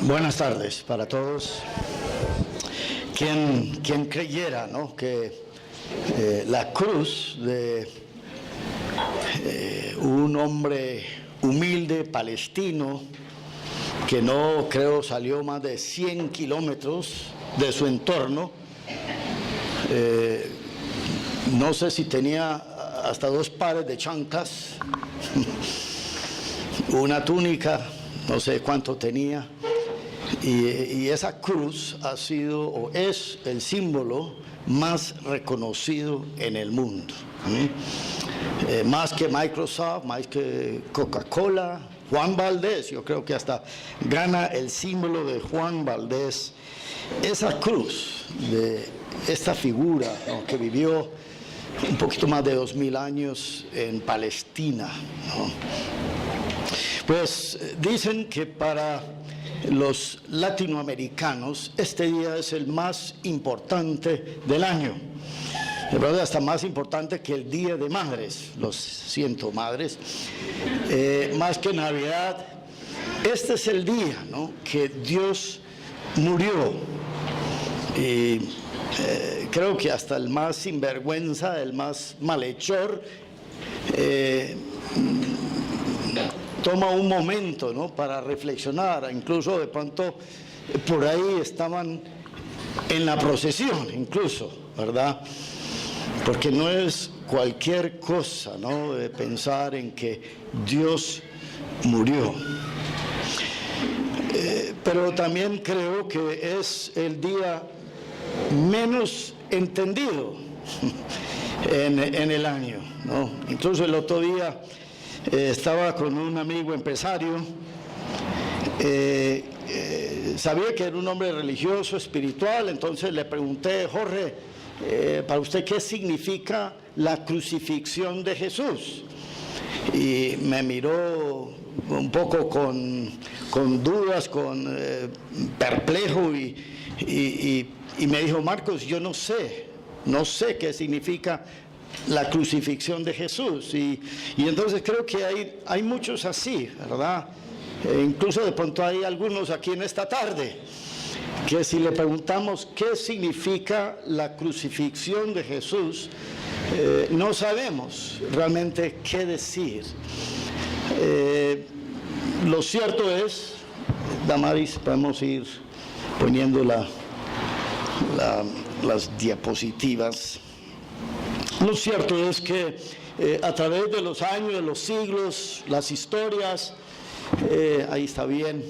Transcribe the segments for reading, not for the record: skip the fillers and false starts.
Buenas tardes para todos. Quien creyera, ¿no?, que la cruz de un hombre humilde palestino que no creo salió más de 100 kilómetros de su entorno, no sé si tenía hasta 2 pares de chanclas, una túnica, no sé cuánto tenía, y esa cruz ha sido o es el símbolo más reconocido en el mundo, más que Microsoft, más que Coca-Cola. Juan Valdés, yo creo que hasta gana el símbolo de Juan Valdés. Esa cruz de esta figura, ¿no?, que vivió un poquito más de 2000 años en Palestina, ¿no? Pues dicen que para los latinoamericanos este día es el más importante del año. De verdad, hasta más importante que el Día de Madres. Lo siento, madres. Más que Navidad, este es el día, ¿no?, que Dios murió. Y creo que hasta el más sinvergüenza, el más malhechor, toma un momento, ¿no?, para reflexionar. Incluso de pronto por ahí estaban en la procesión, incluso, ¿verdad? Porque no es cualquier cosa, ¿no?, de pensar en que Dios murió. Pero también creo que es el día menos entendido en el año, ¿no? Incluso el otro día estaba con un amigo empresario, sabía que era un hombre religioso, espiritual, entonces le pregunté: Jorge, para usted, ¿qué significa la crucifixión de Jesús? Y me miró un poco con dudas, perplejo, y me dijo: Marcos, yo no sé qué significa la crucifixión de Jesús. Y entonces creo que hay muchos así, ¿verdad? Incluso de pronto hay algunos aquí en esta tarde que si le preguntamos qué significa la crucifixión de Jesús, no sabemos realmente qué decir. Lo cierto es, Damaris, podemos ir poniendo las diapositivas. Lo cierto es que a través de los años, de los siglos, las historias, ahí está bien,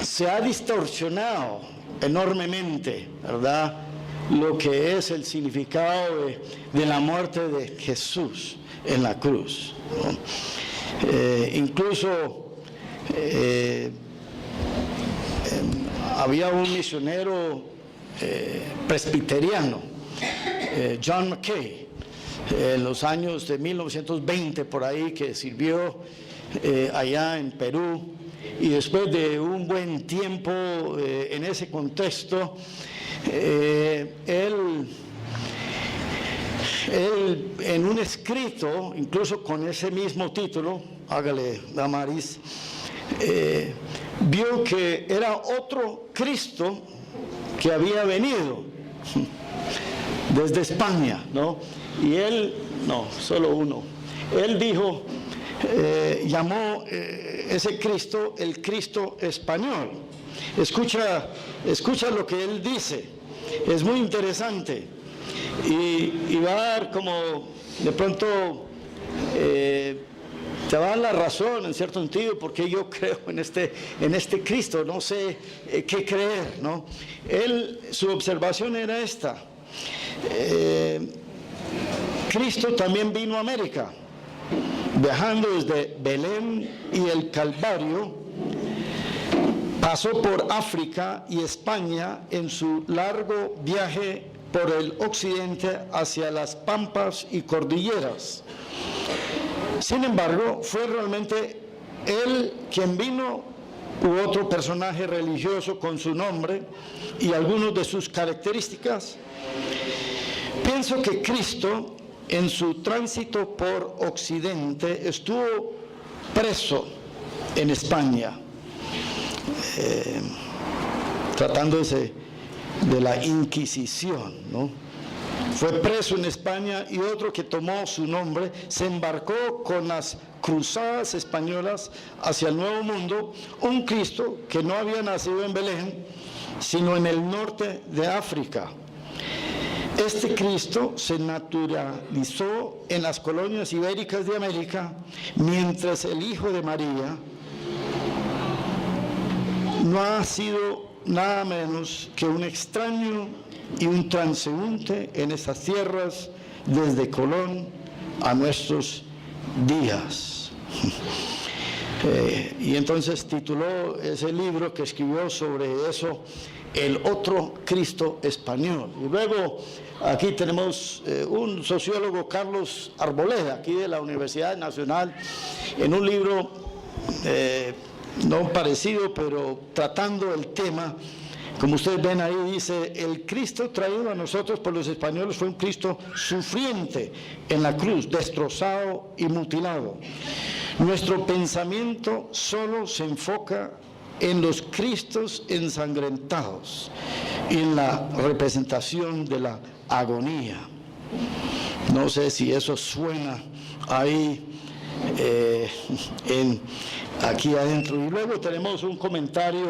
se ha distorsionado enormemente, ¿verdad?, lo que es el significado de la muerte de Jesús en la cruz, ¿no? Incluso había un misionero presbiteriano, John Mackay, en los años de 1920 por ahí, que sirvió allá en Perú, y después de un buen tiempo en ese contexto, él en un escrito, incluso con ese mismo título, hágale, Damaris, vio que era otro Cristo que había venido desde España, ¿no? Y él, no, solo uno, él dijo, llamó ese Cristo el Cristo español. Escucha lo que él dice, es muy interesante, y va a dar como, de pronto, te va a dar la razón en cierto sentido, porque yo creo en este Cristo, no sé qué creer, ¿no? Su observación era esta: Cristo también vino a América, viajando desde Belén y el Calvario, pasó por África y España en su largo viaje por el occidente hacia las pampas y cordilleras. Sin embargo, ¿fue realmente él quien vino u otro personaje religioso con su nombre y algunas de sus características? Pienso que Cristo, en su tránsito por Occidente, estuvo preso en España. tratándose de la Inquisición, ¿no? Fue preso en España y otro que tomó su nombre se embarcó con las cruzadas españolas hacia el Nuevo Mundo, un Cristo que no había nacido en Belén, sino en el norte de África. Este Cristo se naturalizó en las colonias ibéricas de América, mientras el Hijo de María no ha sido nada menos que un extraño y un transeúnte en estas tierras desde Colón a nuestros días. Y entonces tituló ese libro que escribió sobre eso, El otro Cristo español. Y luego aquí tenemos un sociólogo, Carlos Arboleda, aquí de la Universidad Nacional, en un libro no parecido, pero tratando el tema. Como ustedes ven ahí, dice: el Cristo traído a nosotros por los españoles fue un Cristo sufriente en la cruz, destrozado y mutilado. Nuestro pensamiento solo se enfoca en los Cristos ensangrentados y en la representación de la agonía. No sé si eso suena ahí aquí adentro. Y luego tenemos un comentario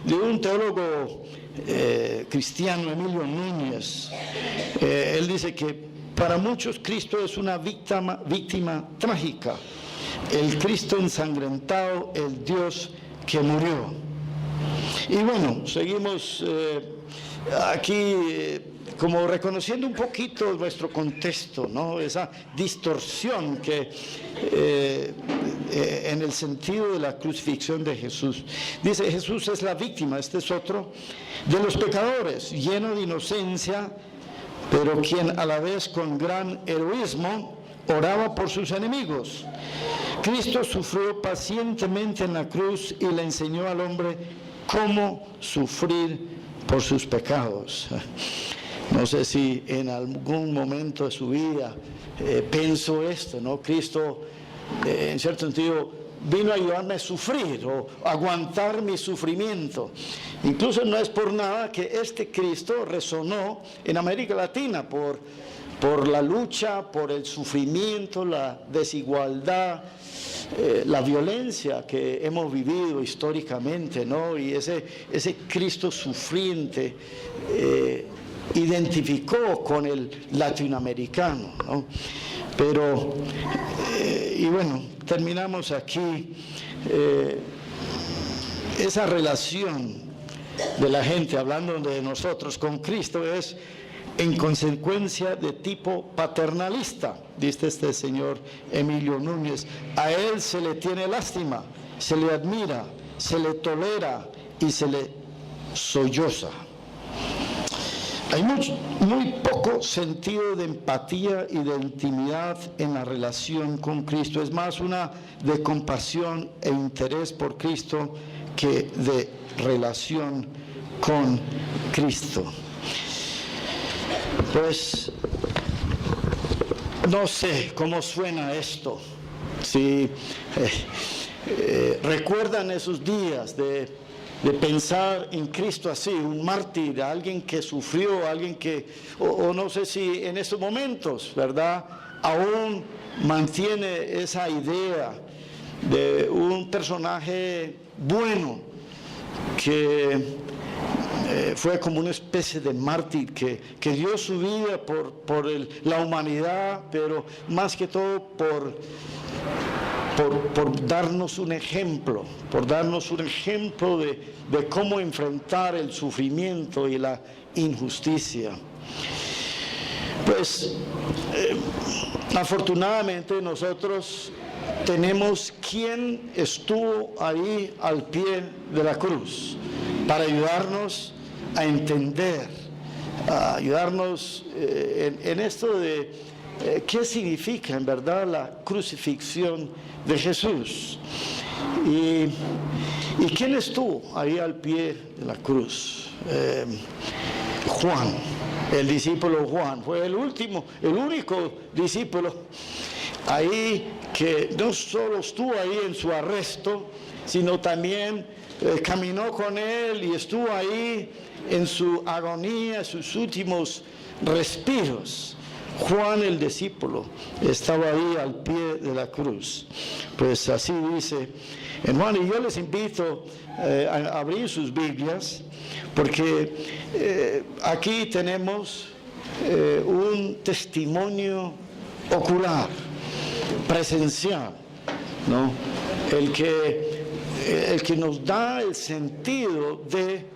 de un teólogo cristiano, Emilio Núñez. Él dice que para muchos Cristo es una víctima trágica, el Cristo ensangrentado, el Dios que murió. Y bueno, seguimos aquí como reconociendo un poquito nuestro contexto, ¿no? Esa distorsión que en el sentido de la crucifixión de Jesús. Dice: Jesús es la víctima, este es otro, de los pecadores, lleno de inocencia, pero quien a la vez con gran heroísmo oraba por sus enemigos. Cristo sufrió pacientemente en la cruz y le enseñó al hombre cómo sufrir por sus pecados. No sé si en algún momento de su vida pensó esto, ¿no? Cristo, en cierto sentido, vino a ayudarme a sufrir o aguantar mi sufrimiento. Incluso no es por nada que este Cristo resonó en América Latina por la lucha, por el sufrimiento, la desigualdad, la violencia que hemos vivido históricamente, ¿no? Y ese Cristo sufriente identificó con el latinoamericano, ¿no? Pero, y bueno, terminamos aquí esa relación de la gente, hablando de nosotros, con Cristo es en consecuencia de tipo paternalista, dice este señor Emilio Núñez. A él se le tiene lástima, se le admira, se le tolera y se le solloza. Hay muy poco sentido de empatía y de intimidad en la relación con Cristo. Es más una de compasión e interés por Cristo que de relación con Cristo. Pues no sé cómo suena esto. Si recuerdan esos días de pensar en Cristo así, un mártir, alguien que sufrió, alguien que, o no sé si en esos momentos, ¿verdad?, aún mantiene esa idea de un personaje bueno que fue como una especie de mártir que dio su vida por la humanidad, pero más que todo por darnos un ejemplo, de cómo enfrentar el sufrimiento y la injusticia. Pues afortunadamente nosotros tenemos quien estuvo ahí al pie de la cruz para ayudarnos a entender, a ayudarnos en esto de qué significa en verdad la crucifixión de Jesús. ¿Y quién estuvo ahí al pie de la cruz? Juan, el discípulo Juan, fue el único discípulo ahí que no solo estuvo ahí en su arresto, sino también caminó con él y estuvo ahí en su agonía, sus últimos respiros. Juan el discípulo estaba ahí al pie de la cruz. Pues así dice en Juan, y yo les invito a abrir sus Biblias, porque aquí tenemos un testimonio ocular, presencial, ¿no? El que nos da el sentido de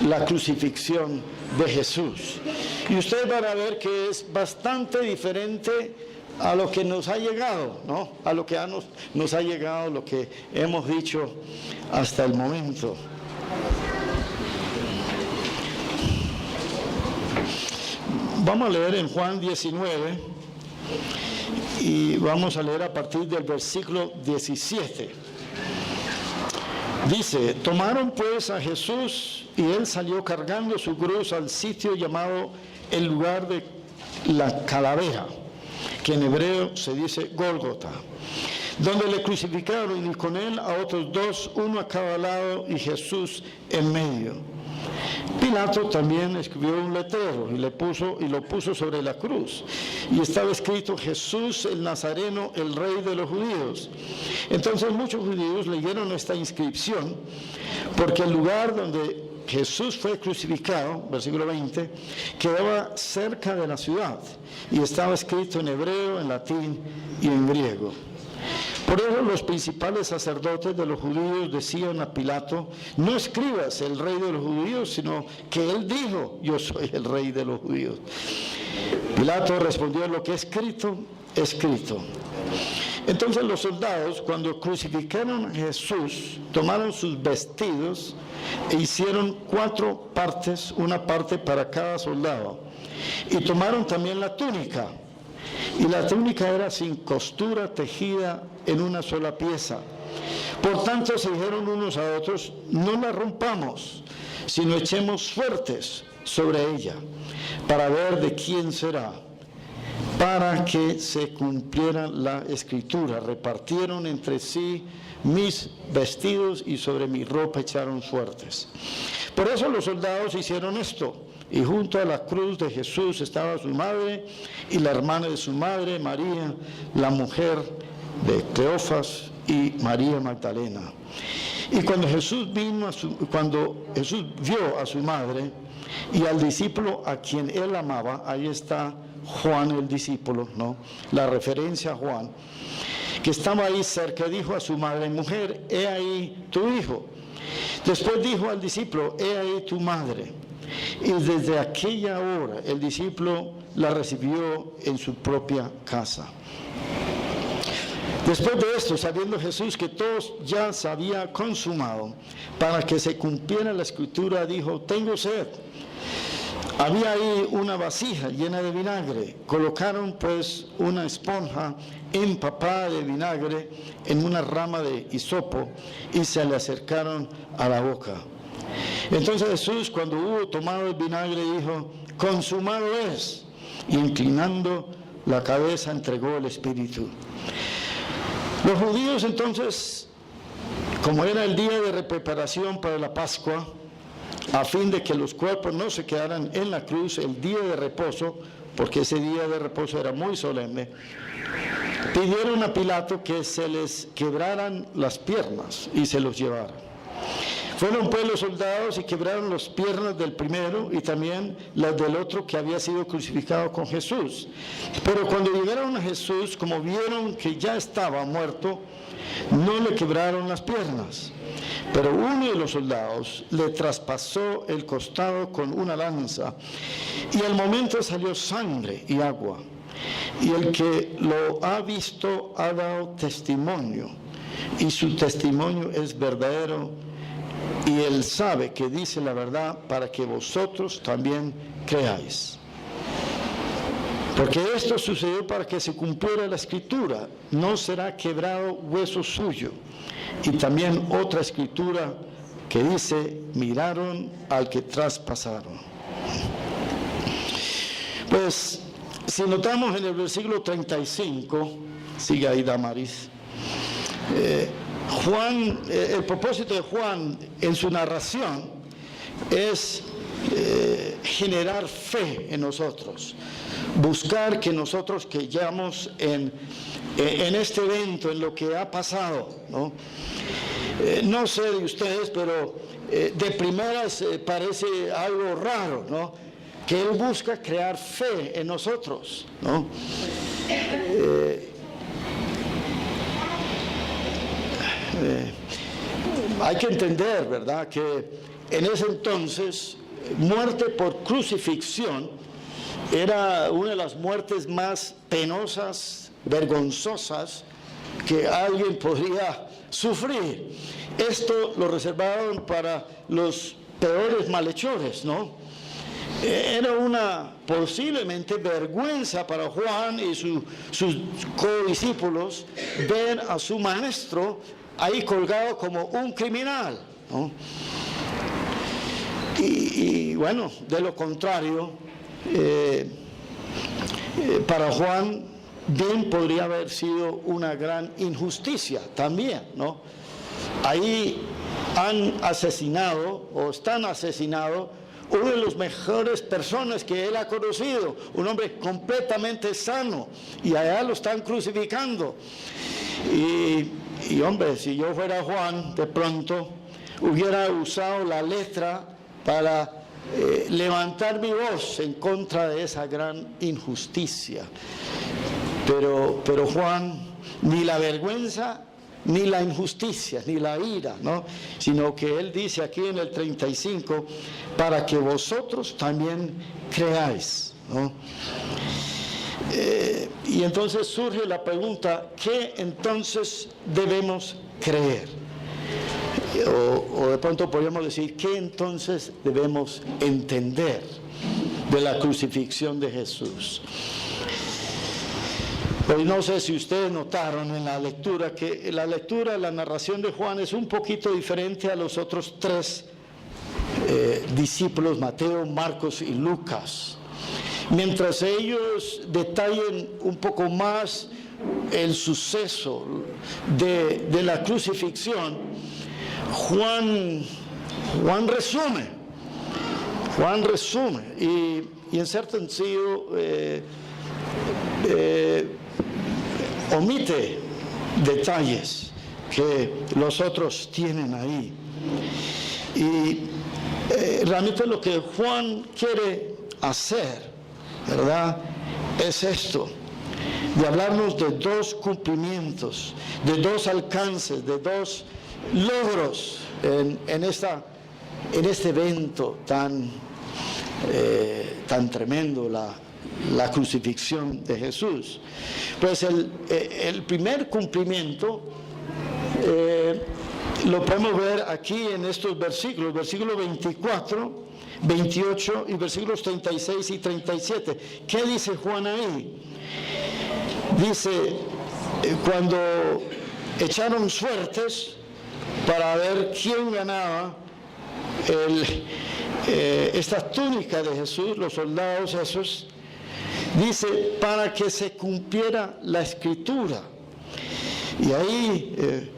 la crucifixión de Jesús. Y ustedes van a ver que es bastante diferente a lo que nos ha llegado, ¿no? A lo que nos ha llegado, lo que hemos dicho hasta el momento. Vamos a leer en Juan 19 y vamos a leer a partir del versículo 17. Dice: tomaron pues a Jesús y él salió cargando su cruz al sitio llamado el lugar de la calavera, que en hebreo se dice Gólgota, donde le crucificaron, y con él a otros dos, uno a cada lado y Jesús en medio. Pilato también escribió un letrero y lo puso sobre la cruz, y estaba escrito: Jesús el Nazareno, el Rey de los Judíos. Entonces muchos judíos leyeron esta inscripción, porque el lugar donde Jesús fue crucificado, versículo 20, quedaba cerca de la ciudad, y estaba escrito en hebreo, en latín y en griego. Por eso los principales sacerdotes de los judíos decían a Pilato: no escribas el Rey de los Judíos, sino que él dijo: yo soy el Rey de los Judíos. Pilato respondió: lo que es escrito, escrito. Entonces los soldados, cuando crucificaron a Jesús, tomaron sus vestidos e hicieron 4 partes, una parte para cada soldado, y tomaron también la túnica. Y la túnica era sin costura, tejida en una sola pieza. Por tanto se dijeron unos a otros: no la rompamos, sino echemos suertes sobre ella, para ver de quién será, para que se cumpliera la escritura. Repartieron entre sí mis vestidos y sobre mi ropa echaron suertes. Por eso los soldados hicieron esto. Y junto a la cruz de Jesús estaba su madre y la hermana de su madre, María, la mujer de Cleofas, y María Magdalena. Y cuando Jesús vio a su madre y al discípulo a quien él amaba, ahí está Juan el discípulo, ¿no? La referencia a Juan, que estaba ahí cerca, dijo a su madre: mujer, he ahí tu hijo. Después dijo al discípulo: he ahí tu madre. Y desde aquella hora el discípulo la recibió en su propia casa. Después de esto, sabiendo Jesús que todo ya se había consumado, para que se cumpliera la escritura, dijo: tengo sed. Había ahí una vasija llena de vinagre. Colocaron pues una esponja empapada de vinagre en una rama de hisopo y se le acercaron a la boca. Entonces Jesús, cuando hubo tomado el vinagre, dijo: consumado es, y inclinando la cabeza entregó el espíritu. Los judíos entonces, como era el día de preparación para la Pascua, a fin de que los cuerpos no se quedaran en la cruz el día de reposo, porque ese día de reposo era muy solemne, pidieron a Pilato que se les quebraran las piernas y se los llevaran. Fueron pues los soldados y quebraron las piernas del primero y también las del otro que había sido crucificado con Jesús. Pero cuando llegaron a Jesús, como vieron que ya estaba muerto, no le quebraron las piernas. Pero uno de los soldados le traspasó el costado con una lanza, y al momento salió sangre y agua. Y el que lo ha visto ha dado testimonio, y su testimonio es verdadero, y él sabe que dice la verdad, para que vosotros también creáis. Porque esto sucedió para que se cumpliera la escritura: no será quebrado hueso suyo. Y también otra escritura que dice: miraron al que traspasaron. Pues si notamos en el versículo 35, sigue ahí Damaris. Juan, el propósito de Juan en su narración es generar fe en nosotros, buscar que nosotros creyamos en este evento, en lo que ha pasado, ¿no? No sé de ustedes, pero de primeras parece algo raro, ¿no? Que Él busca crear fe en nosotros, ¿no? Hay que entender, ¿verdad?, que en ese entonces muerte por crucifixión era una de las muertes más penosas, vergonzosas que alguien podría sufrir. Esto lo reservaron para los peores malhechores, ¿no? Era una posiblemente vergüenza para Juan y sus codiscípulos ver a su maestro ahí colgado como un criminal, ¿no? Y bueno, de lo contrario, para Juan bien podría haber sido una gran injusticia también, ¿no? Ahí han asesinado o están asesinando uno de los mejores personas que él ha conocido, un hombre completamente sano, y allá lo están crucificando. Y hombre, si yo fuera Juan, de pronto hubiera usado la letra para levantar mi voz en contra de esa gran injusticia. Pero Juan, ni la vergüenza, ni la injusticia, ni la ira, ¿no? Sino que él dice aquí en el 35, para que vosotros también creáis, ¿no? Y entonces surge la pregunta, ¿qué entonces debemos creer? O de pronto podríamos decir, ¿qué entonces debemos entender de la crucifixión de Jesús? Pues no sé si ustedes notaron en la lectura que la narración de Juan es un poquito diferente a los otros tres discípulos, Mateo, Marcos y Lucas. Mientras ellos detallen un poco más el suceso de la crucifixión, Juan resume y en cierto sentido omite detalles que los otros tienen ahí. Y realmente lo que Juan quiere hacer, ¿verdad?, es esto, de hablarnos de dos cumplimientos, de dos alcances, de dos logros en este evento tan tremendo, la crucifixión de Jesús. Pues el primer cumplimiento lo podemos ver aquí en estos versículos, versículo 24, 28 y versículos 36 y 37. ¿Qué dice Juan ahí? Dice, cuando echaron suertes para ver quién ganaba esta túnica de Jesús, los soldados esos, dice, para que se cumpliera la escritura. Y ahí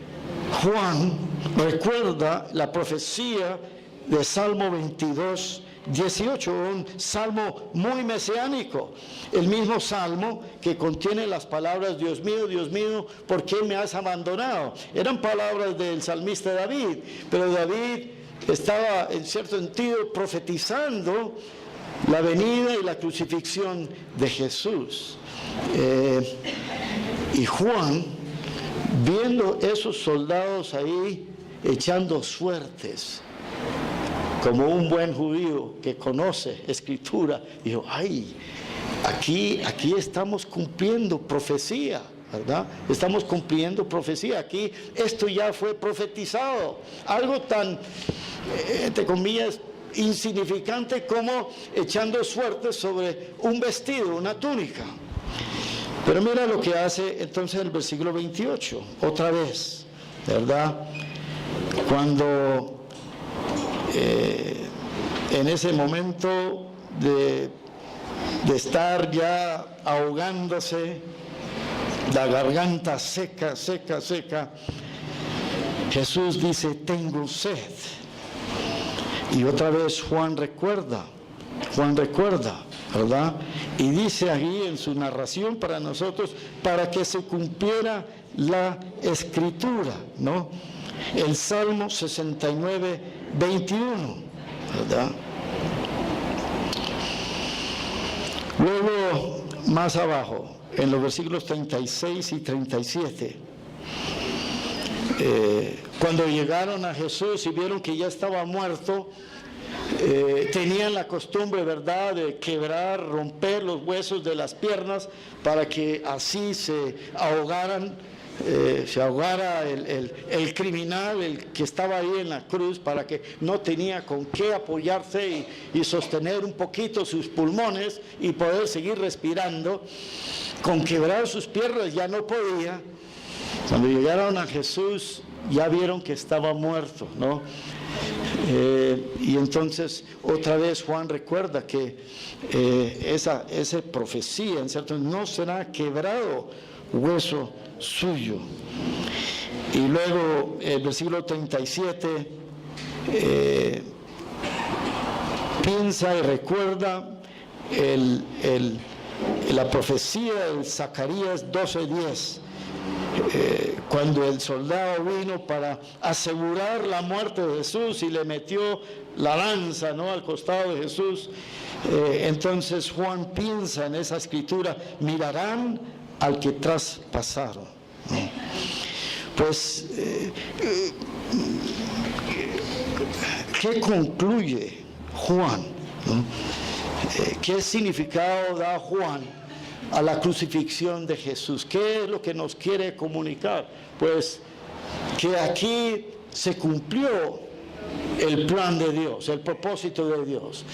Juan recuerda la profecía de Salmo 22, 18, un salmo muy mesiánico, el mismo salmo que contiene las palabras, Dios mío, ¿por qué me has abandonado? Eran palabras del salmista David, pero David estaba en cierto sentido profetizando la venida y la crucifixión de Jesús. Y Juan, viendo esos soldados ahí echando suertes, como un buen judío que conoce escritura, dijo, ay, aquí estamos cumpliendo profecía, ¿verdad? Estamos cumpliendo profecía, aquí esto ya fue profetizado, algo tan, entre comillas, insignificante como echando suertes sobre un vestido, una túnica. Pero mira lo que hace entonces el versículo 28, otra vez, ¿verdad? Cuando en ese momento de estar ya ahogándose, la garganta seca, seca, seca, Jesús dice, tengo sed. Y otra vez Juan recuerda, ¿verdad? Y dice ahí en su narración para nosotros, para que se cumpliera la Escritura, ¿no? El Salmo 69, 21, ¿verdad? Luego, más abajo, en los versículos 36 y 37, cuando llegaron a Jesús y vieron que ya estaba muerto, tenían la costumbre, ¿verdad?, de quebrar, romper los huesos de las piernas para que así se ahogara el criminal, el que estaba ahí en la cruz, para que no tenía con qué apoyarse y sostener un poquito sus pulmones y poder seguir respirando. Con quebrar sus piernas ya no podía. Cuando llegaron a Jesús ya vieron que estaba muerto, ¿no? Y entonces otra vez Juan recuerda que esa profecía, en cierto, no será quebrado hueso suyo. Y luego el versículo 37 piensa y recuerda la profecía de Zacarías 12:10, cuando el soldado vino para asegurar la muerte de Jesús y le metió la lanza, ¿no?, al costado de Jesús. Entonces Juan piensa en esa escritura, mirarán al que traspasaron, ¿no? Pues, ¿qué concluye Juan, ¿no? ¿Qué significado da Juan a la crucifixión de Jesús? ¿Qué es lo que nos quiere comunicar? Pues que aquí se cumplió el plan de Dios, el propósito de Dios.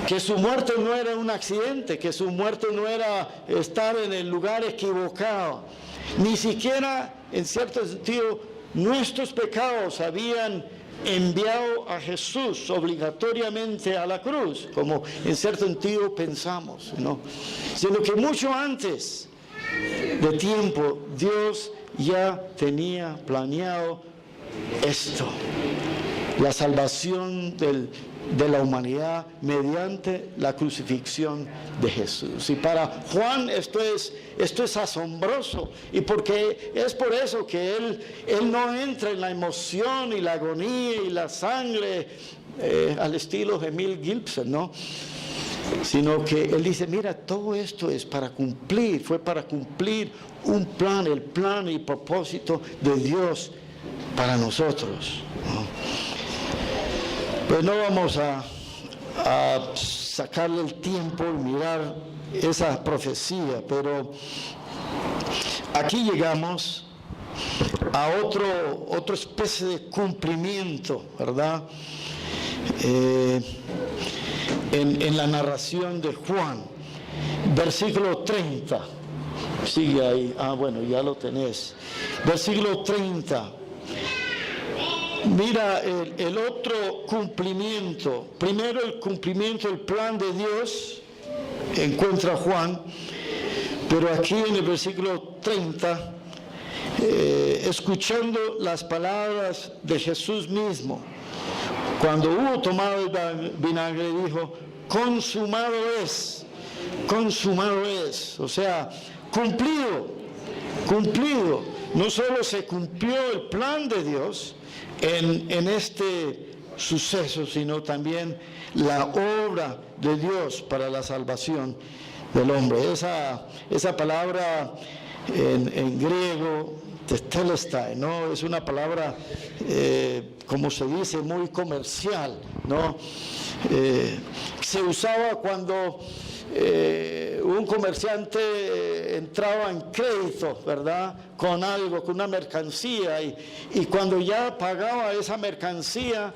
Que su muerte no era un accidente, que su muerte no era estar en el lugar equivocado. Ni siquiera, en cierto sentido, nuestros pecados habían enviado a Jesús obligatoriamente a la cruz, como en cierto sentido pensamos, ¿no? Sino que mucho antes de tiempo Dios ya tenía planeado esto, la salvación de la humanidad mediante la crucifixión de Jesús. Y para Juan esto es asombroso, y porque es por eso que él no entra en la emoción y la agonía y la sangre al estilo de Mel Gibson, ¿no? Sino que él dice, mira, todo esto fue para cumplir un plan, el plan y propósito de Dios para nosotros, ¿no? Pues no vamos a sacarle el tiempo y mirar esa profecía, pero aquí llegamos a otra especie de cumplimiento, ¿verdad? En la narración de Juan, versículo 30, sigue ahí, bueno, ya lo tenés, versículo 30. Mira el otro cumplimiento. Primero el cumplimiento del plan de Dios encuentra Juan, pero aquí en el versículo 30, escuchando las palabras de Jesús mismo, cuando hubo tomado el vinagre, dijo, consumado es, o sea, cumplido. No solo se cumplió el plan de Dios en este suceso, sino también la obra de Dios para la salvación del hombre. Esa palabra en griego, tetelestai, ¿no? Es una palabra, como se dice, muy comercial, ¿no? Se usaba cuando un comerciante entraba en crédito, ¿verdad?, con algo, con una mercancía, y cuando ya pagaba esa mercancía,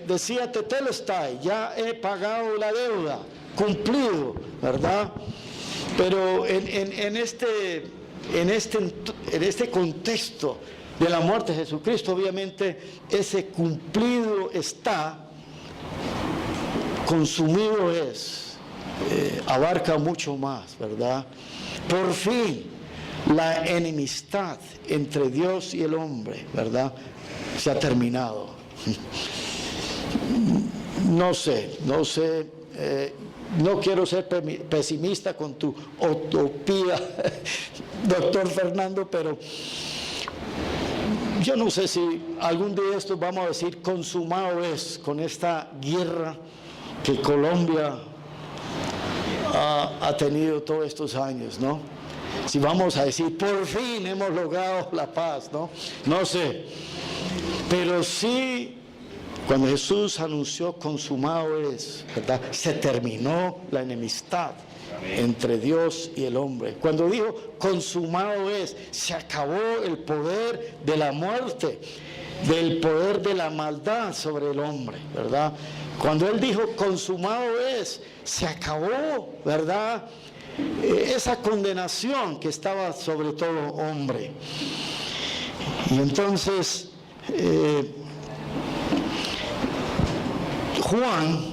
decía tetelestai, ya he pagado la deuda, cumplido, ¿verdad? Pero en este contexto de la muerte de Jesucristo, obviamente ese cumplido está, consumido es, abarca mucho más, ¿verdad? Por fin la enemistad entre Dios y el hombre, ¿verdad? Se ha terminado. No sé, no quiero ser pesimista con tu utopía, doctor Fernando, pero yo no sé si algún día esto vamos a decir consumado es con esta guerra que Colombia ha tenido todos estos años, ¿no? Si vamos a decir por fin hemos logrado la paz, ¿no? No sé, pero sí, cuando Jesús anunció consumado es, ¿verdad? Se terminó la enemistad entre Dios y el hombre. Cuando dijo consumado es, se acabó el poder de la muerte, del poder de la maldad sobre el hombre, ¿verdad? Cuando Él dijo consumado es, se acabó, ¿verdad? Esa condenación que estaba sobre todo hombre. Y entonces Juan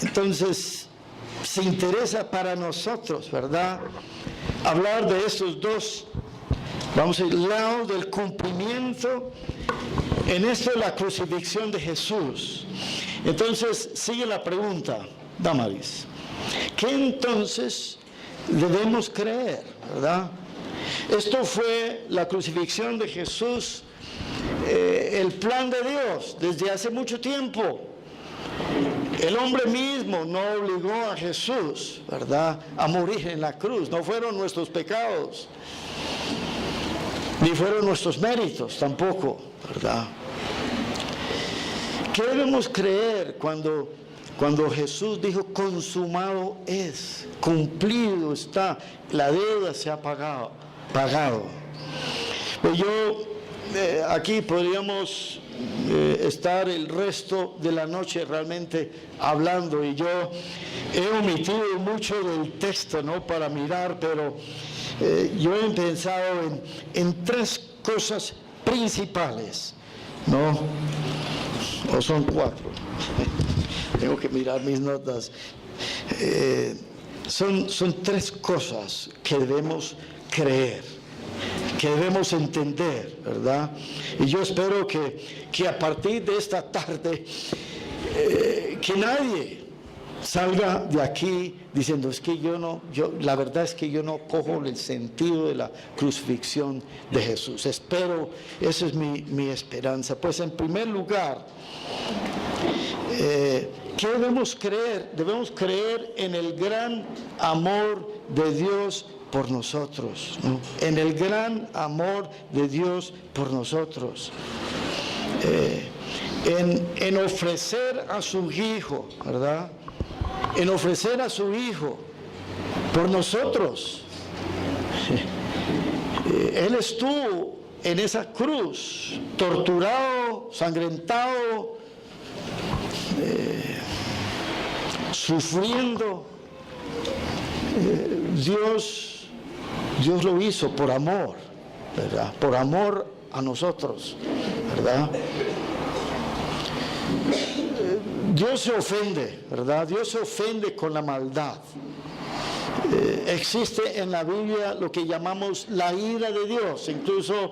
entonces se interesa para nosotros, ¿verdad? Hablar de estos dos, vamos a ir lado del cumplimiento en esto de la crucifixión de Jesús. Entonces sigue la pregunta, Damaris, ¿qué entonces debemos creer, verdad? Esto fue la crucifixión de Jesús, el plan de Dios desde hace mucho tiempo. El hombre mismo no obligó a Jesús, ¿verdad?, a morir en la cruz. No fueron nuestros pecados, ni fueron nuestros méritos tampoco, ¿verdad? ¿Qué debemos creer cuando Jesús dijo consumado es, cumplido está, la deuda se ha pagado? Pues yo aquí podríamos estar el resto de la noche realmente hablando, y yo he omitido mucho del texto, ¿no?, para mirar, pero yo he pensado en tres cosas principales, ¿no? O son cuatro. Tengo que mirar mis notas. Son tres cosas que debemos creer, que debemos entender, ¿verdad? Y yo espero que a partir de esta tarde, que nadie salga de aquí diciendo, es que la verdad es que yo no cojo el sentido de la crucifixión de Jesús. Espero, esa es mi esperanza. Pues en primer lugar, ¿qué debemos creer? Debemos creer en el gran amor de Dios por nosotros, ¿no? En el gran amor de Dios por nosotros, en ofrecer a su Hijo, ¿verdad? En ofrecer a su Hijo por nosotros. Él estuvo en esa cruz, torturado, sangrentado, sufriendo. Dios lo hizo por amor, ¿verdad? Por amor a nosotros, ¿verdad? Dios se ofende, ¿verdad? Dios se ofende con la maldad. Existe en la Biblia lo que llamamos la ira de Dios. Incluso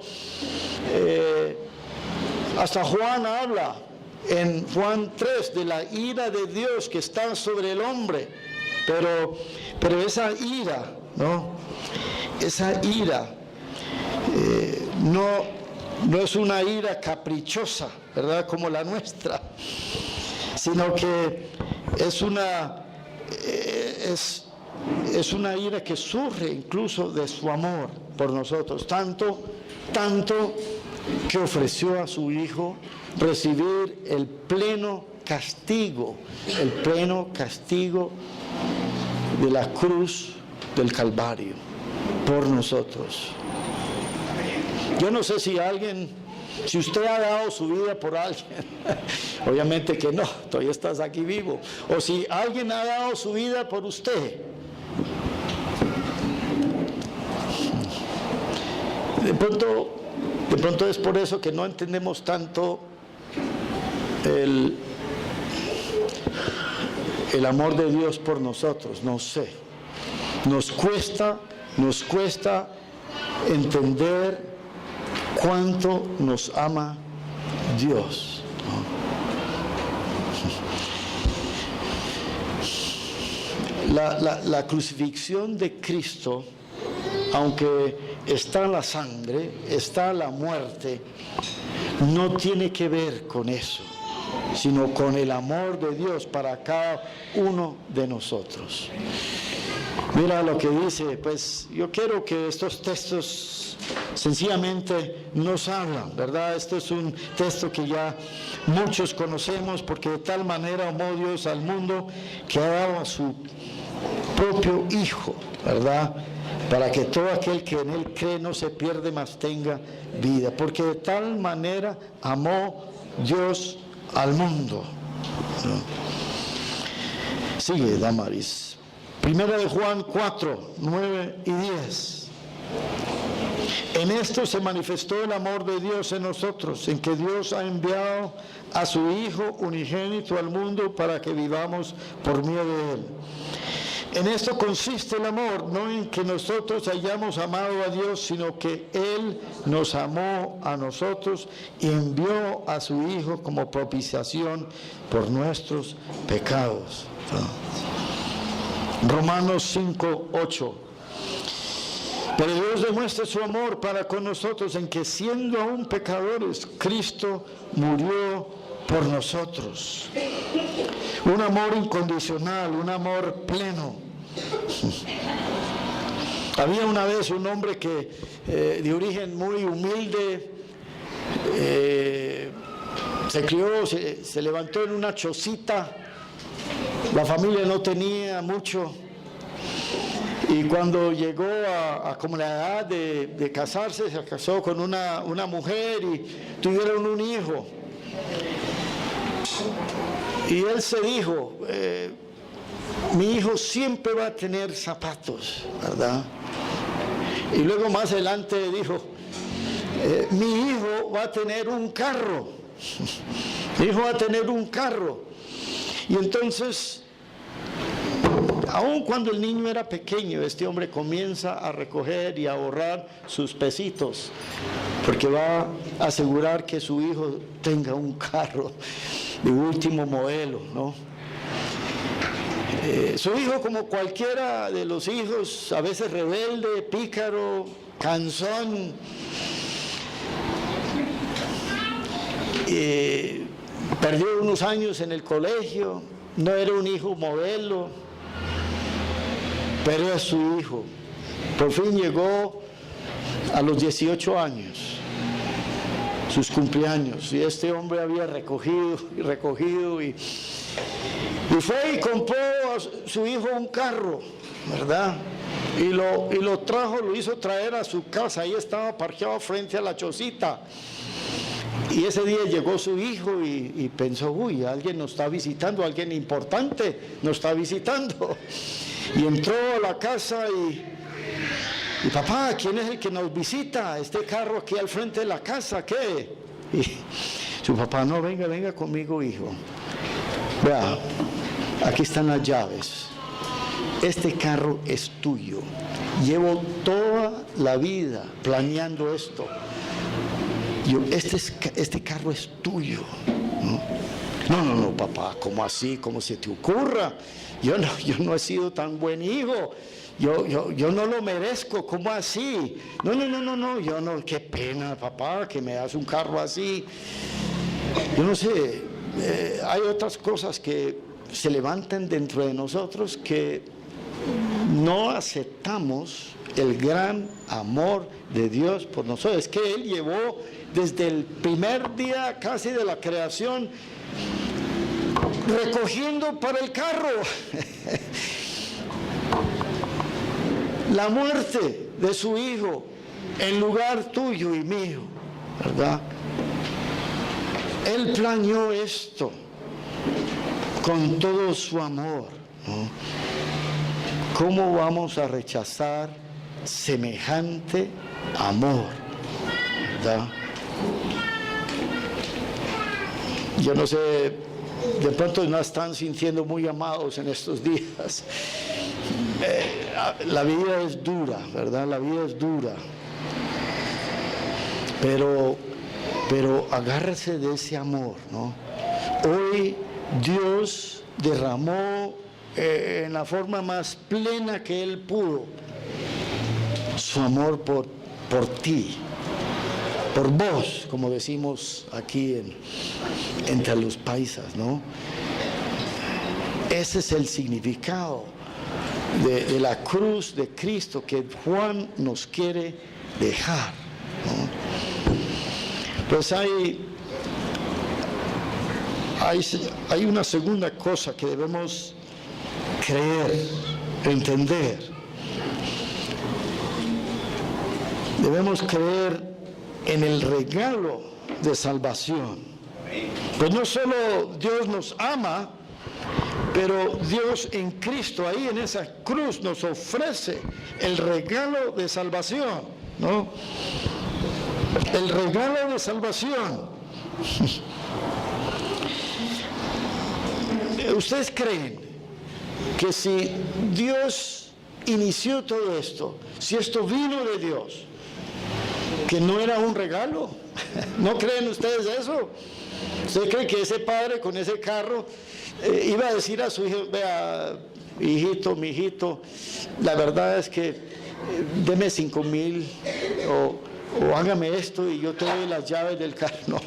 hasta Juan habla en Juan 3 de la ira de Dios que está sobre el hombre. Pero esa ira, ¿no? Esa ira no es una ira caprichosa, ¿verdad?, como la nuestra, sino que es una ira que surge incluso de su amor por nosotros, tanto que ofreció a su Hijo recibir el pleno castigo de la cruz del Calvario por nosotros. Yo no sé si usted ha dado su vida por alguien, obviamente que no, todavía estás aquí vivo, o si alguien ha dado su vida por usted. De pronto es por eso que no entendemos tanto el amor de Dios por nosotros, no sé. Nos cuesta entender cuánto nos ama Dios, ¿no? La crucifixión de Cristo, aunque está la sangre, está la muerte, no tiene que ver con eso, sino con el amor de Dios para cada uno de nosotros. Mira lo que dice, pues yo quiero que estos textos sencillamente nos hablan, ¿verdad? Este es un texto que ya muchos conocemos, porque de tal manera amó Dios al mundo que ha dado a su propio Hijo, ¿verdad? Para que todo aquel que en Él cree no se pierde, mas tenga vida. Porque de tal manera amó Dios al mundo, ¿no? Sigue, Damaris. Primera de Juan 4, 9 y 10. En esto se manifestó el amor de Dios en nosotros, en que Dios ha enviado a su Hijo unigénito al mundo para que vivamos por medio de Él. En esto consiste el amor, no en que nosotros hayamos amado a Dios, sino que Él nos amó a nosotros y envió a su Hijo como propiciación por nuestros pecados. Romanos 5, 8. Pero Dios demuestra su amor para con nosotros en que, siendo aún pecadores, Cristo murió por nosotros. Un amor incondicional, un amor pleno. Había una vez un hombre que de origen muy humilde, se crió, se levantó en una chocita, la familia no tenía mucho, y cuando llegó a como la edad de casarse, se casó con una mujer y tuvieron un hijo. Y él se dijo, mi hijo siempre va a tener zapatos, ¿verdad? Y luego más adelante dijo, mi hijo va a tener un carro. Mi hijo va a tener un carro. Y entonces, aun cuando el niño era pequeño, este hombre comienza a recoger y a ahorrar sus pesitos, porque va a asegurar que su hijo tenga un carro de último modelo, ¿no? Su hijo, como cualquiera de los hijos, a veces rebelde, pícaro, cansón, perdió unos años en el colegio, no era un hijo modelo, pero es su hijo. Por fin llegó a los 18 años, sus cumpleaños, y este hombre había recogido y fue y compró a su hijo un carro, ¿verdad? Y lo trajo, lo hizo traer a su casa. Ahí estaba parqueado frente a la chocita. Y ese día llegó su hijo y pensó, uy, alguien nos está visitando, alguien importante nos está visitando. Y entró a la casa y papá, ¿quién es el que nos visita? Este carro aquí al frente de la casa, ¿qué? Y su papá, no, venga conmigo, hijo. Vea, aquí están las llaves. Este carro es tuyo. Llevo toda la vida planeando esto. Este carro es tuyo, ¿no? No, papá, ¿cómo así? ¿Cómo se te ocurra? Yo no he sido tan buen hijo. Yo no lo merezco, ¿cómo así? No, yo no, qué pena, papá, que me das un carro así. Yo no sé, hay otras cosas que se levantan dentro de nosotros que no aceptamos el gran amor de Dios por nosotros. Es que Él llevó desde el primer día casi de la creación recogiendo para el carro la muerte de su hijo en lugar tuyo y mío, ¿verdad? Él planeó esto con todo su amor, ¿no? ¿Cómo vamos a rechazar semejante amor, ¿verdad? Yo no sé, de pronto no están sintiendo muy amados en estos días. La vida es dura, ¿verdad? La vida es dura. Pero agárrese de ese amor, ¿no? Hoy Dios derramó en la forma más plena que Él pudo su amor por ti, por vos, como decimos aquí entre los paisas, ¿no? Ese es el significado de la cruz de Cristo que Juan nos quiere dejar, ¿no? Pues hay una segunda cosa que debemos creer, entender. Debemos creer en el regalo de salvación. Pues no solo Dios nos ama, pero Dios en Cristo, ahí en esa cruz, nos ofrece el regalo de salvación, ¿no? El regalo de salvación. ¿Ustedes creen que si Dios inició todo esto, si esto vino de Dios, que no era un regalo? ¿No creen ustedes eso? ¿Usted cree que ese padre con ese carro iba a decir a su hijo, vea, hijito, mijito, la verdad es que deme 5,000 o hágame esto y yo te doy las llaves del carro? No,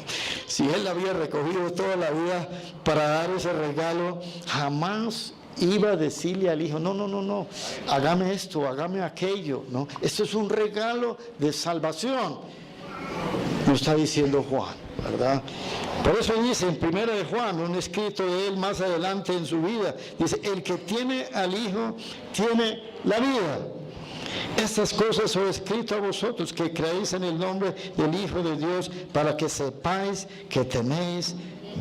si él había recogido toda la vida para dar ese regalo, jamás iba a decirle al hijo, no, hágame esto, hágame aquello, ¿no? Esto es un regalo de salvación, lo está diciendo Juan, ¿verdad? Por eso dice en 1 de Juan, un escrito de él más adelante en su vida, dice, el que tiene al Hijo tiene la vida. Estas cosas os he escrito a vosotros que creéis en el nombre del Hijo de Dios, para que sepáis que tenéis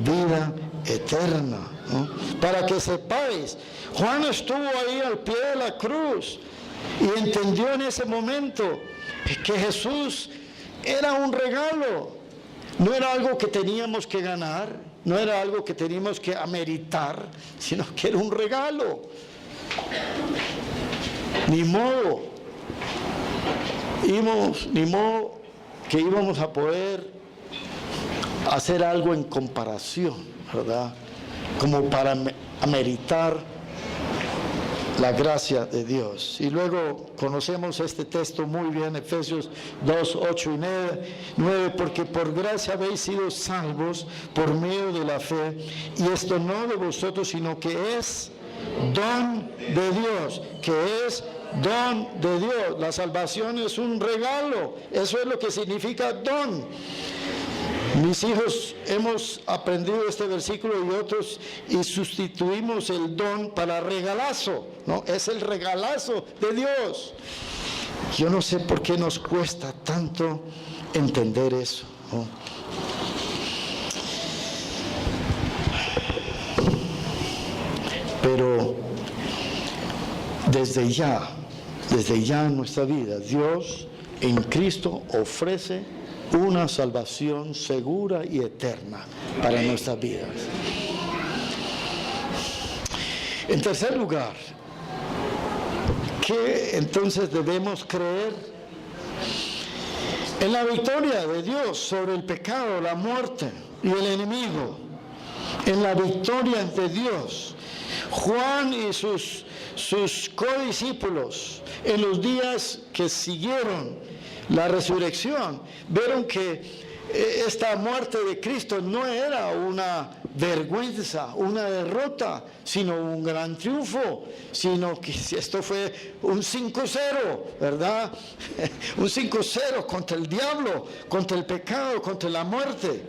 vida eterna, ¿no? Para que sepáis. Juan estuvo ahí al pie de la cruz y entendió en ese momento que Jesús era un regalo. No era algo que teníamos que ganar, no era algo que teníamos que ameritar, sino que era un regalo. Ni modo que íbamos a poder hacer algo en comparación, ¿verdad? Como para ameritar la gracia de Dios. Y luego conocemos este texto muy bien, Efesios 2, 8 y 9, porque por gracia habéis sido salvos por medio de la fe, y esto no de vosotros, sino que es don de Dios, que es don de Dios. La salvación es un regalo, eso es lo que significa don. Mis hijos hemos aprendido este versículo y otros y sustituimos el don para regalazo, ¿no? Es el regalazo de Dios. Yo no sé por qué nos cuesta tanto entender eso, ¿no? Pero desde ya en nuestra vida, Dios en Cristo ofrece una salvación segura y eterna para nuestras vidas. En tercer lugar, ¿qué entonces debemos creer? En la victoria de Dios sobre el pecado, la muerte y el enemigo. En la victoria de Dios. Juan y sus codiscípulos, en los días que siguieron la resurrección, vieron que esta muerte de Cristo no era una vergüenza, una derrota, sino un gran triunfo, sino que esto fue un 5-0, ¿verdad? Un 5-0 contra el diablo, contra el pecado, contra la muerte.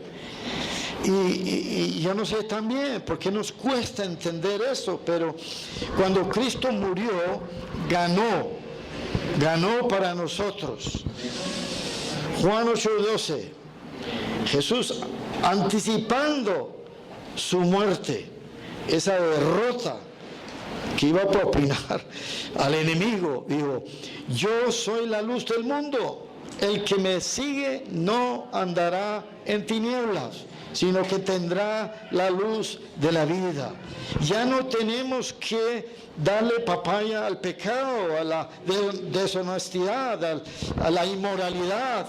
Y yo no sé también por qué nos cuesta entender eso, pero cuando Cristo murió, ganó para nosotros. Juan 8:12, Jesús anticipando su muerte, esa derrota que iba a propinar al enemigo, dijo, yo soy la luz del mundo, el que me sigue no andará en tinieblas, sino que tendrá la luz de la vida. Ya no tenemos que darle papaya al pecado, a la deshonestidad, a la inmoralidad,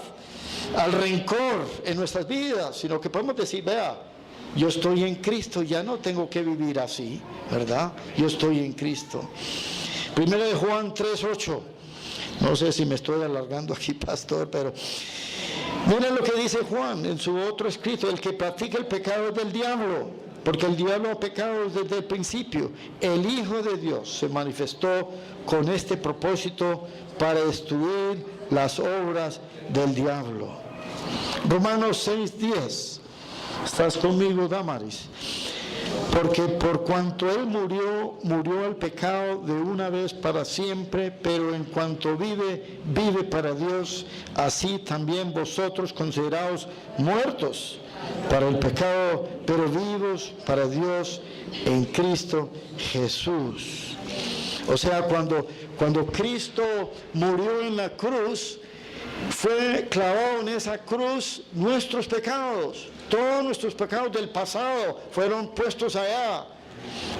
al rencor en nuestras vidas, sino que podemos decir, vea, yo estoy en Cristo, ya no tengo que vivir así, ¿verdad? Yo estoy en Cristo. Primero de Juan 3:8. No sé si me estoy alargando aquí, pastor, pero miren lo que dice Juan en su otro escrito: el que practica el pecado es del diablo, porque el diablo ha pecado desde el principio. El Hijo de Dios se manifestó con este propósito, para destruir las obras del diablo. Romanos 6:10. ¿Estás conmigo, Damaris? Porque por cuanto Él murió al pecado de una vez para siempre, pero en cuanto vive para Dios. Así también vosotros, consideraos muertos para el pecado, pero vivos para Dios en Cristo Jesús. O sea, cuando Cristo murió en la cruz, fue clavado en esa cruz nuestros pecados. Todos nuestros pecados del pasado fueron puestos allá,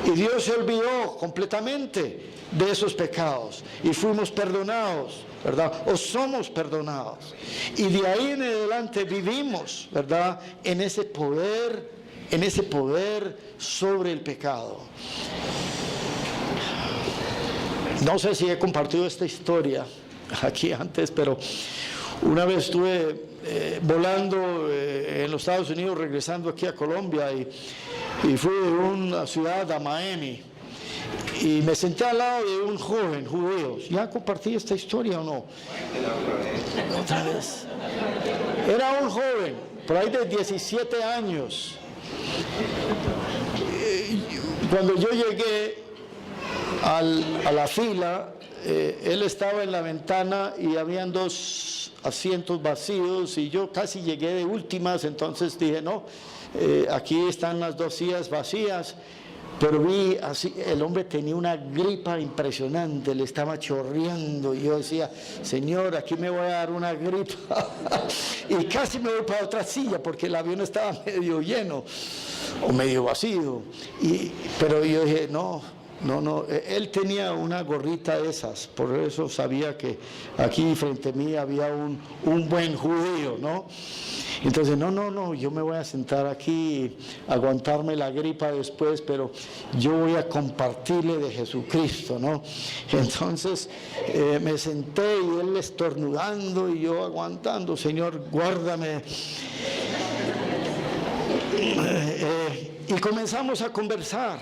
y Dios se olvidó completamente de esos pecados y fuimos perdonados, ¿verdad? O somos perdonados, y de ahí en adelante vivimos, ¿verdad? En ese poder sobre el pecado. No sé si he compartido esta historia aquí antes, pero una vez estuve volando en los Estados Unidos, regresando aquí a Colombia, y fui de una ciudad a Miami, y me senté al lado de un joven judío. ¿Ya compartí esta historia o no? Otra vez. Era un joven, por ahí de 17 años. Cuando yo llegué a la fila, él estaba en la ventana y habían 2 asientos vacíos, y yo casi llegué de últimas. Entonces dije, no, aquí están las 2 sillas vacías. Pero vi así, el hombre tenía una gripa impresionante, le estaba chorreando, y yo decía, Señor, aquí me voy a dar una gripa. Y casi me voy para otra silla, porque el avión estaba medio lleno o medio vacío. Pero yo dije, no, él tenía una gorrita de esas, por eso sabía que aquí frente a mí había un buen judío, ¿no? Entonces, no, yo me voy a sentar aquí, aguantarme la gripa después, pero yo voy a compartirle de Jesucristo, ¿no? Entonces me senté, y él estornudando y yo aguantando. Señor, guárdame. Y comenzamos a conversar.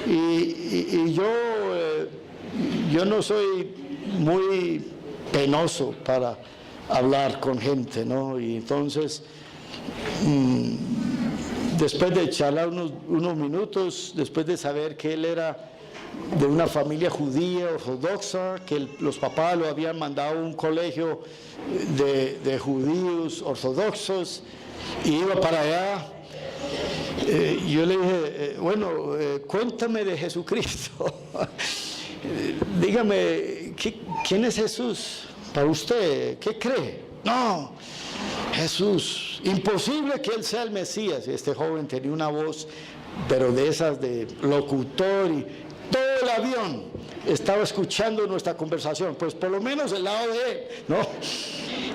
Y yo no soy muy penoso para hablar con gente, ¿no? Y entonces, después de charlar unos minutos, después de saber que él era de una familia judía ortodoxa, que los papás lo habían mandado a un colegio de judíos ortodoxos, y iba para allá, yo le dije, cuéntame de Jesucristo. Dígame, ¿quién es Jesús para usted? ¿Qué cree? No, Jesús, imposible que Él sea el Mesías. Y este joven tenía una voz, pero de esas de locutor, y todo el avión estaba escuchando nuestra conversación, pues por lo menos el lado de él, ¿no?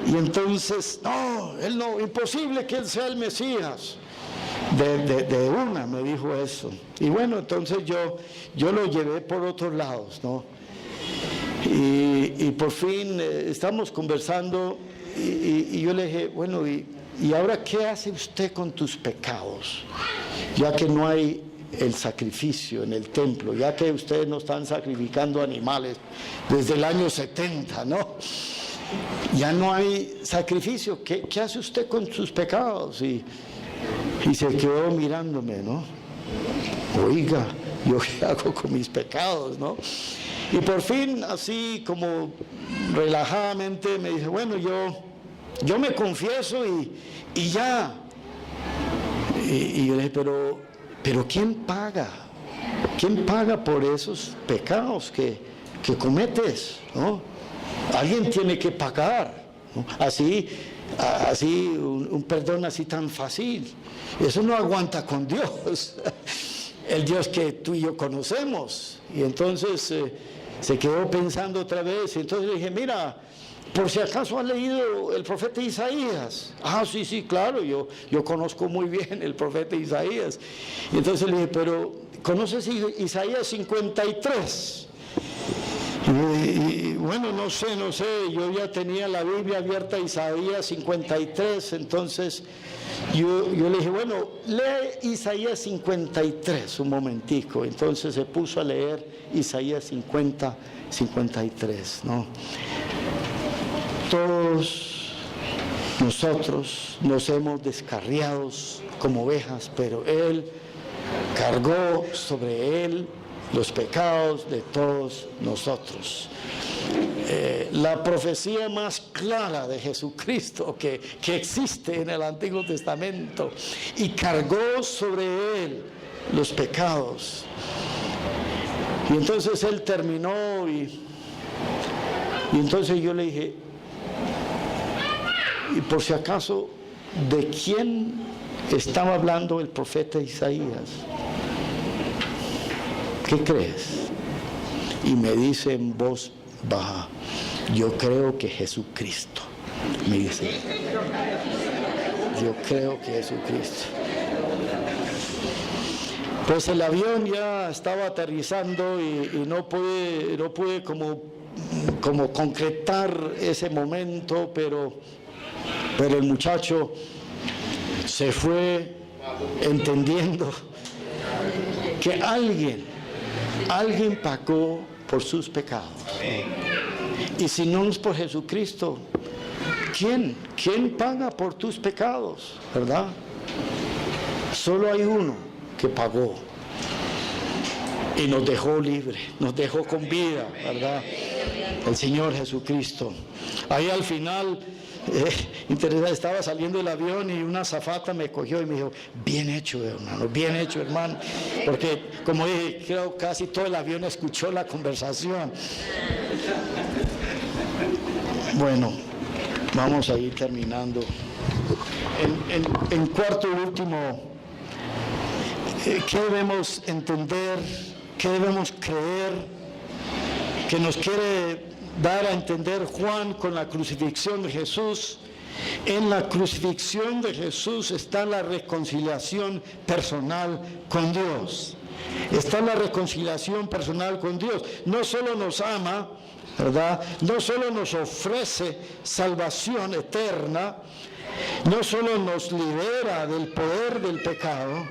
Y entonces, no, Él no, imposible que Él sea el Mesías. De una me dijo eso. Y bueno, entonces yo lo llevé por otros lados, ¿no? Y por fin estamos conversando, y yo le dije, bueno, ¿y ahora qué hace usted con tus pecados? Ya que no hay el sacrificio en el templo, ya que ustedes no están sacrificando animales desde el año 70, ¿no? Ya no hay sacrificio. ¿Qué hace usted con sus pecados? Y se quedó mirándome, ¿no? Oiga, ¿yo qué hago con mis pecados, no? Y por fin, así como relajadamente, me dice, bueno, yo me confieso y ya. Y yo le dije, pero ¿quién paga? ¿Quién paga por esos pecados que cometes, no? Alguien tiene que pagar, ¿no? Así un perdón así tan fácil, eso no aguanta con Dios, el Dios que tú y yo conocemos. Y entonces se quedó pensando otra vez, y entonces le dije, mira, por si acaso has leído el profeta Isaías. Sí, claro, yo conozco muy bien el profeta Isaías. Y entonces le dije, pero ¿conoces Isaías 53? Y bueno, no sé, yo ya tenía la Biblia abierta, Isaías 53, entonces yo le dije, bueno, lee Isaías 53 un momentico. Entonces se puso a leer Isaías 53, ¿no? Todos nosotros nos hemos descarriado como ovejas, pero Él cargó sobre Él los pecados de todos nosotros. La profecía más clara de Jesucristo que existe en el Antiguo Testamento, y cargó sobre Él los pecados. Y entonces Él terminó y entonces yo le dije, y por si acaso, ¿de quién estaba hablando el profeta Isaías? ¿Qué crees? Y me dice en voz baja, yo creo que Jesucristo. Me dice, yo creo que Jesucristo. Pues el avión ya estaba aterrizando y no pude como concretar ese momento, pero el muchacho se fue entendiendo que alguien pagó por sus pecados. Y si no es por Jesucristo, ¿quién paga por tus pecados? ¿Verdad? Solo hay uno que pagó y nos dejó libre, nos dejó con vida, ¿verdad? El Señor Jesucristo. Ahí al final estaba saliendo el avión y una azafata me cogió y me dijo, bien hecho hermano, porque como dije, creo casi todo el avión escuchó la conversación. Bueno, vamos a ir terminando. En cuarto y último, ¿qué debemos entender? ¿Qué debemos creer? Que nos quiere dar a entender Juan con la crucifixión de Jesús. En la crucifixión de Jesús está la reconciliación personal con Dios. Está la reconciliación personal con Dios. No solo nos ama, ¿verdad? No solo nos ofrece salvación eterna, no solo nos libera del poder del pecado,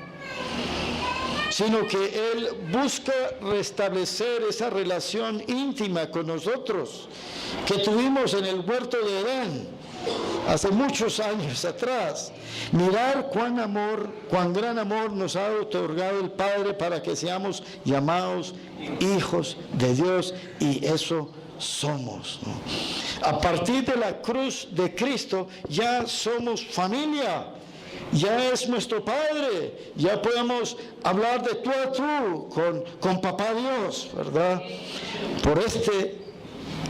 sino que Él busca restablecer esa relación íntima con nosotros que tuvimos en el huerto de Edén hace muchos años atrás. Mirar cuán gran amor nos ha otorgado el Padre para que seamos llamados hijos de Dios, y eso somos, ¿no? A partir de la cruz de Cristo ya somos familia. Ya es nuestro Padre, ya podemos hablar de tú a tú con Papá Dios, ¿verdad? Por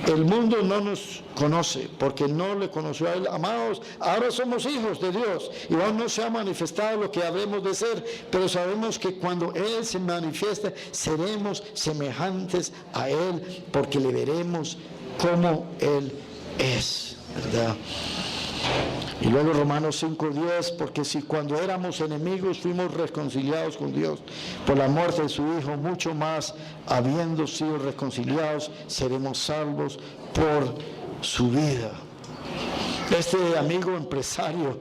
el mundo no nos conoce, porque no le conoció a Él. Amados, ahora somos hijos de Dios, y aún no se ha manifestado lo que habremos de ser, pero sabemos que cuando Él se manifieste, seremos semejantes a Él, porque le veremos como Él es, ¿verdad? Y luego Romanos 5:10, porque si cuando éramos enemigos fuimos reconciliados con Dios por la muerte de su Hijo, mucho más, habiendo sido reconciliados, seremos salvos por su vida. Este amigo empresario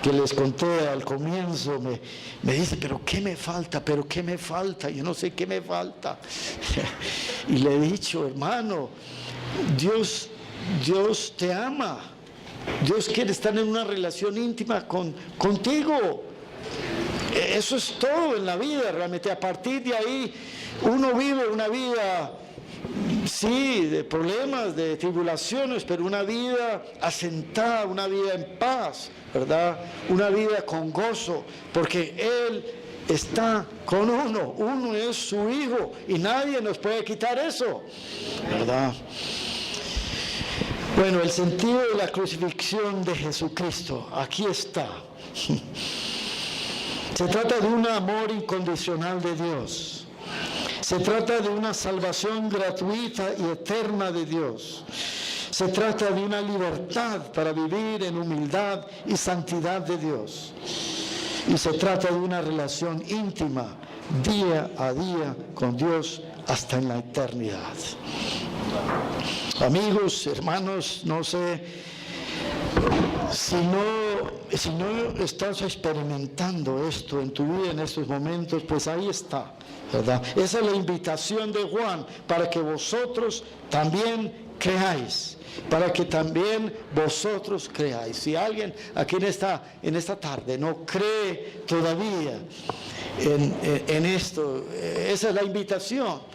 que les conté al comienzo me dice, pero ¿qué me falta? Yo no sé qué me falta. Y le he dicho, hermano, Dios te ama. Dios quiere estar en una relación íntima contigo. Eso es todo en la vida, realmente. A partir de ahí, uno vive una vida, sí, de problemas, de tribulaciones, pero una vida asentada, una vida en paz, ¿verdad? Una vida con gozo, porque Él está con uno es su Hijo, y nadie nos puede quitar eso, ¿verdad? Bueno, el sentido de la crucifixión de Jesucristo, aquí está. Se trata de un amor incondicional de Dios. Se trata de una salvación gratuita y eterna de Dios. Se trata de una libertad para vivir en humildad y santidad de Dios. Y se trata de una relación íntima, día a día, con Dios hasta en la eternidad. Amigos, hermanos, no sé si no estás experimentando esto en tu vida en estos momentos, pues ahí está, ¿verdad? Esa es la invitación de Juan, para que vosotros también creáis, para que también vosotros creáis. Si alguien aquí en esta tarde no cree todavía en esto, esa es la invitación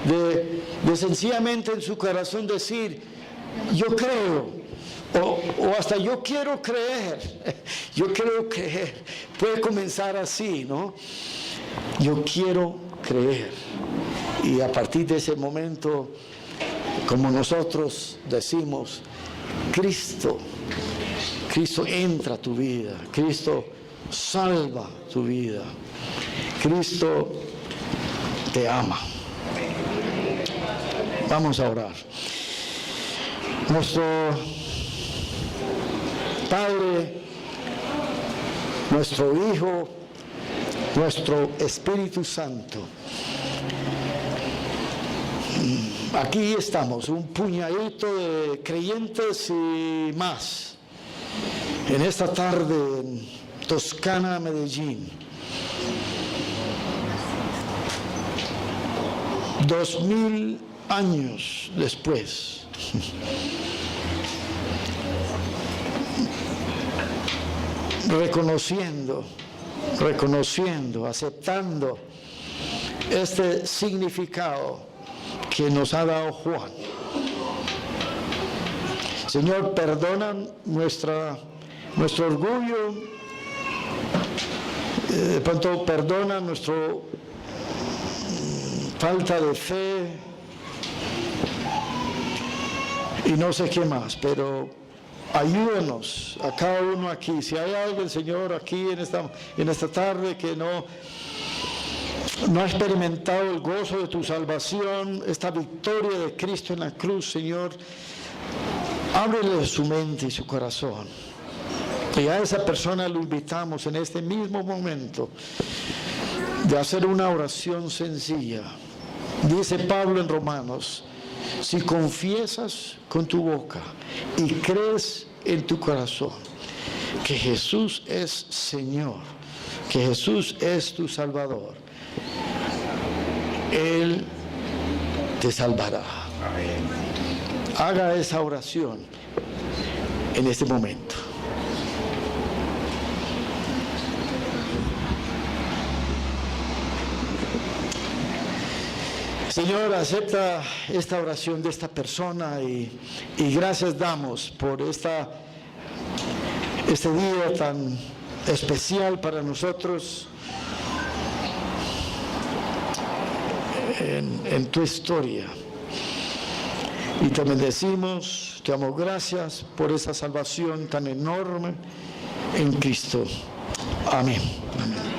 de sencillamente en su corazón decir: yo creo. O hasta yo quiero creer, puede comenzar así, ¿no? Yo quiero creer. Y a partir de ese momento, como nosotros decimos, Cristo entra a tu vida, Cristo salva tu vida, Cristo te ama. Vamos a orar. Nuestro Padre, nuestro Hijo, nuestro Espíritu Santo, aquí estamos, un puñadito de creyentes y más, en esta tarde en Toscana, Medellín. 2000 años después. Reconociendo, aceptando este significado que nos ha dado Juan. Señor, perdona nuestro orgullo, de pronto perdona nuestra falta de fe y no sé qué más, pero ayúdanos a cada uno aquí. Si hay alguien, Señor, aquí en esta tarde que no ha experimentado el gozo de tu salvación, esta victoria de Cristo en la cruz, Señor, ábrele su mente y su corazón. Y a esa persona lo invitamos en este mismo momento de hacer una oración sencilla. Dice Pablo en Romanos: si confiesas con tu boca y crees en tu corazón que Jesús es Señor, que Jesús es tu Salvador, Él te salvará. Amén. Haga esa oración en este momento. Señor, acepta esta oración de esta persona y gracias damos por este día tan especial para nosotros en tu historia. Y te bendecimos, te damos gracias por esa salvación tan enorme en Cristo. Amén. Amén.